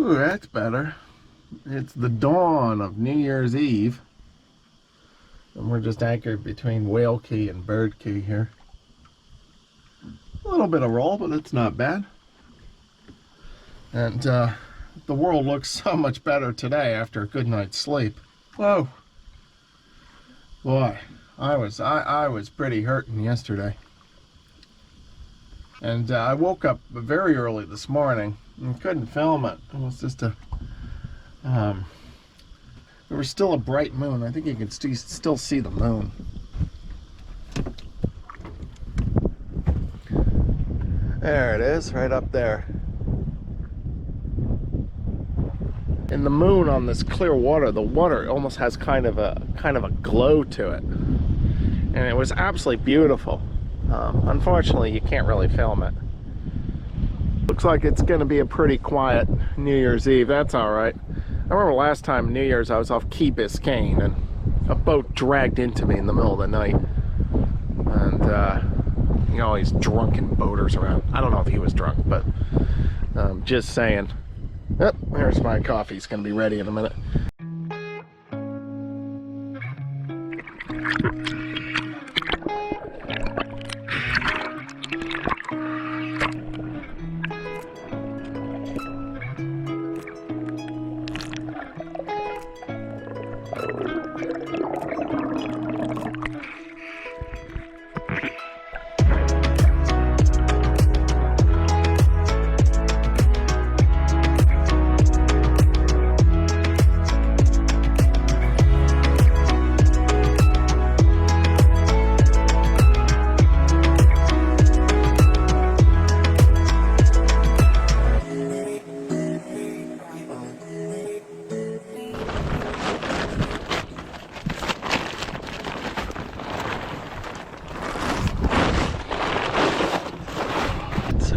Ooh, that's better. It's the dawn of New Year's Eve. And we're just anchored between Whale Key and Bird Key here. A little bit of roll, but it's not bad. And the world looks so much better today after a good night's sleep. Whoa. Boy, I was pretty hurting yesterday. And I woke up very early this morning and couldn't film it. It was just a... there was still a bright moon. I think you can still see the moon. There it is, right up there. And the moon on this clear water, the water almost has kind of a glow to it. And it was absolutely beautiful. Unfortunately, you can't really film it. Looks like it's going to be a pretty quiet New Year's Eve. That's all right. I remember last time New Year's I was off Key Biscayne and a boat dragged into me in the middle of the night. And you know, all these drunken boaters around. I don't know if he was drunk, but just saying. Yep, there's my coffee. It's going to be ready in a minute.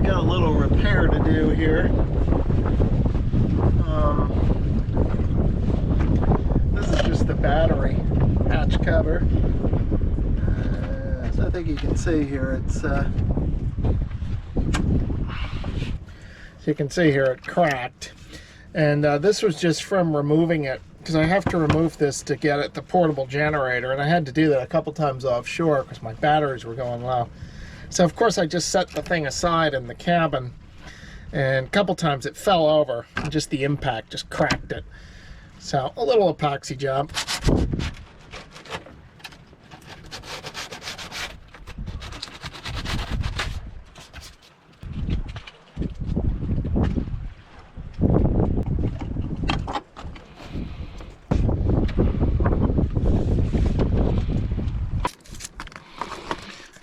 Got a little repair to do here. This is just the battery hatch cover. So I think you can see here it's so you can see here it cracked, and this was just from removing it, because I have to remove this to get at the portable generator, and I had to do that a couple times offshore because my batteries were going low. So of course I just set the thing aside in the cabin, and a couple times it fell over and just the impact just cracked it. So a little epoxy job.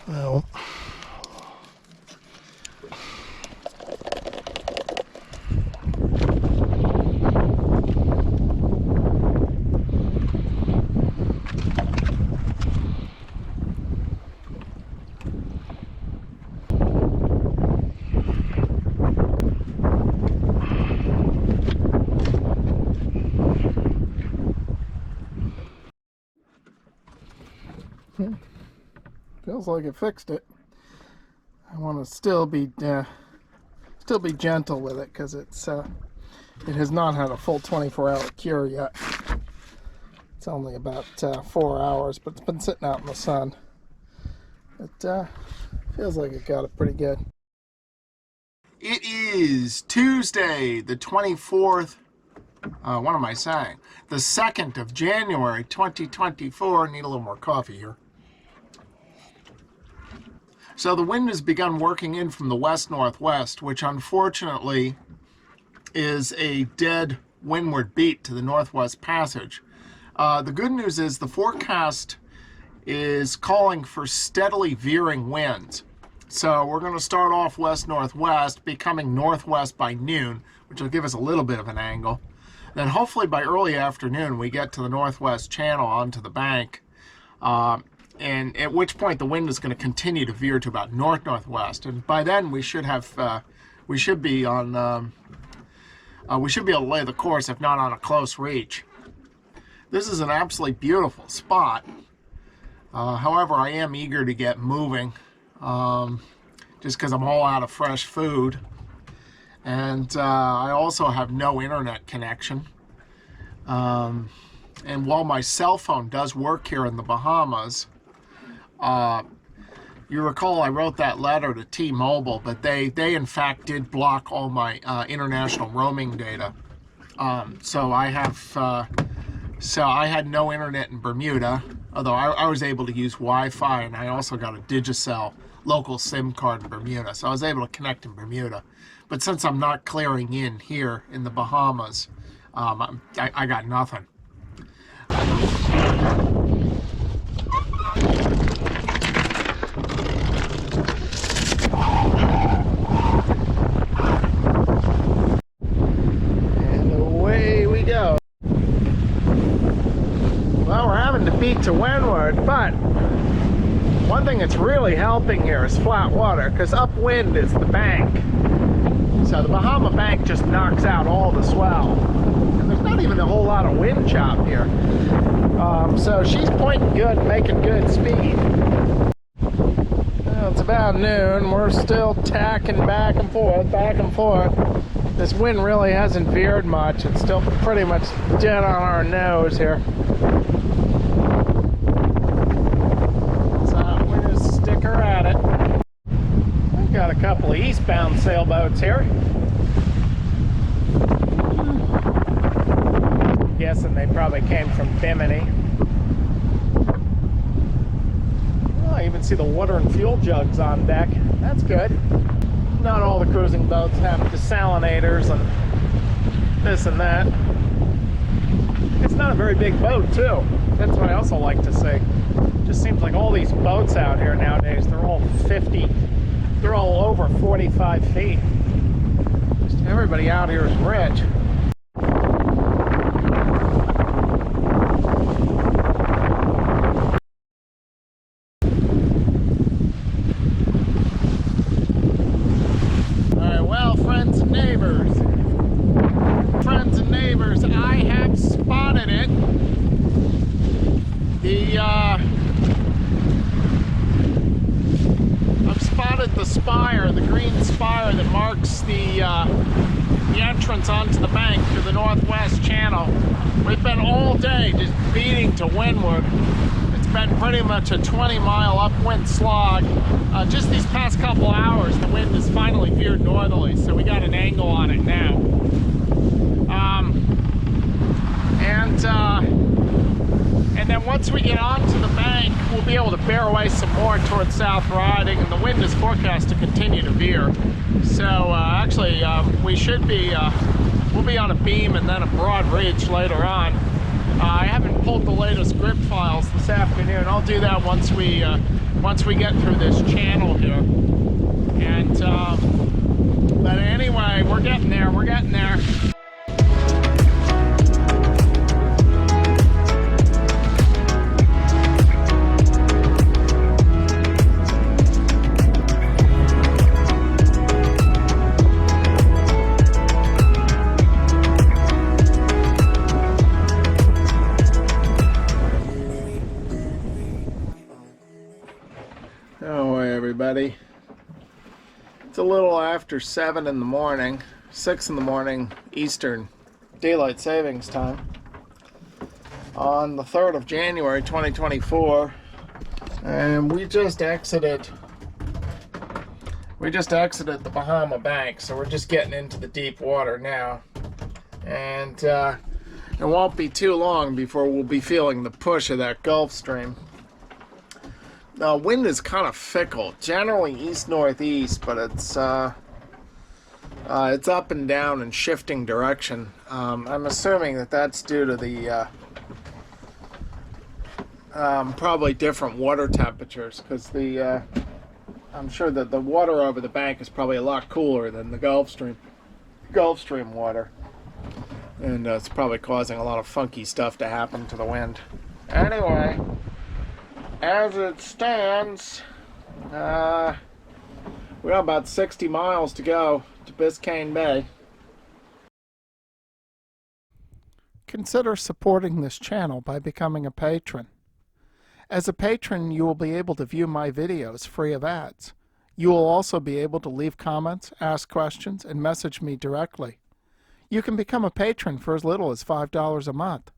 Well, feels like it fixed it. I want to still be gentle with it, because it has not had a full 24-hour cure yet. It's only about 4 hours, but it's been sitting out in the sun. It feels like it got it pretty good. It is Tuesday, the 24th. What am I saying? The 2nd of January, 2024. Need a little more coffee here. So the wind has begun working in from the west-northwest, which unfortunately is a dead windward beat to the Northwest Passage. The good news is the forecast is calling for steadily veering winds. So we're going to start off west-northwest, becoming northwest by noon, which will give us a little bit of an angle. Then hopefully by early afternoon we get to the Northwest Channel onto the bank. And at which point the wind is going to continue to veer to about north-northwest, and by then we should have we should be able to lay the course, if not on a close reach. This is an absolutely beautiful spot. However, I am eager to get moving, just because I'm all out of fresh food. And I also have no internet connection. And while my cell phone does work here in the Bahamas, you recall I wrote that letter to T-Mobile, but they in fact did block all my international roaming data. So I had no internet in Bermuda, although I was able to use Wi-Fi, and I also got a Digicel local SIM card in Bermuda, so I was able to connect in Bermuda. But since I'm not clearing in here in the Bahamas, I got nothing. And away we go. Well, we're having to beat to windward, but one thing that's really helping here is flat water, because upwind is the bank. So the Bahama bank just knocks out all the swell. And there's not even a whole lot of wind chop here. So she's pointing good, making good speed. Well, it's about noon. We're still tacking back and forth, back and forth. This wind really hasn't veered much. It's still pretty much dead on our nose here. So we're just stick her at it. We've got a couple of eastbound sailboats here. I'm guessing they probably came from Bimini. Oh, I even see the water and fuel jugs on deck. That's good. Not all the cruising boats have desalinators and this and that. It's not a very big boat, too. That's what I also like to say. Just seems like all these boats out here nowadays, they're all 50. They're all over 45 feet. Just everybody out here is rich. Alright, well, friends and neighbors. I have spotted it. I've spotted the spire, the green spire that marks the entrance onto the bank to the northwest channel. We've been all day just beating to windward. It's been pretty much a 20-mile upwind slog. Just these past couple hours, the wind has finally veered northerly, so we got an angle on it now. And then once we get onto the bank, we'll be able to bear away some more towards South Riding, and the wind is forecast to continue to veer. So actually, we should be, we'll be on a beam and then a broad ridge later on. I haven't pulled the latest grip files this afternoon. I'll do that once we get through this channel here. And but anyway, we're getting there. We're getting there. Everybody, it's a little after 7 in the morning, 6 in the morning Eastern Daylight Savings Time on the 3rd of January 2024, and we just exited the Bahama bank, so we're just getting into the deep water now, and it won't be too long before we'll be feeling the push of that Gulf Stream. The wind is kind of fickle, generally east-northeast, but it's up and down and shifting direction. I'm assuming that that's due to the probably different water temperatures, because I'm sure that the water over the bank is probably a lot cooler than the Gulf Stream water, and it's probably causing a lot of funky stuff to happen to the wind. Anyway, as it stands, we got about 60 miles to go to Biscayne Bay. Consider supporting this channel by becoming a patron. As a patron, you will be able to view my videos free of ads. You will also be able to leave comments, ask questions, and message me directly. You can become a patron for as little as $5 a month.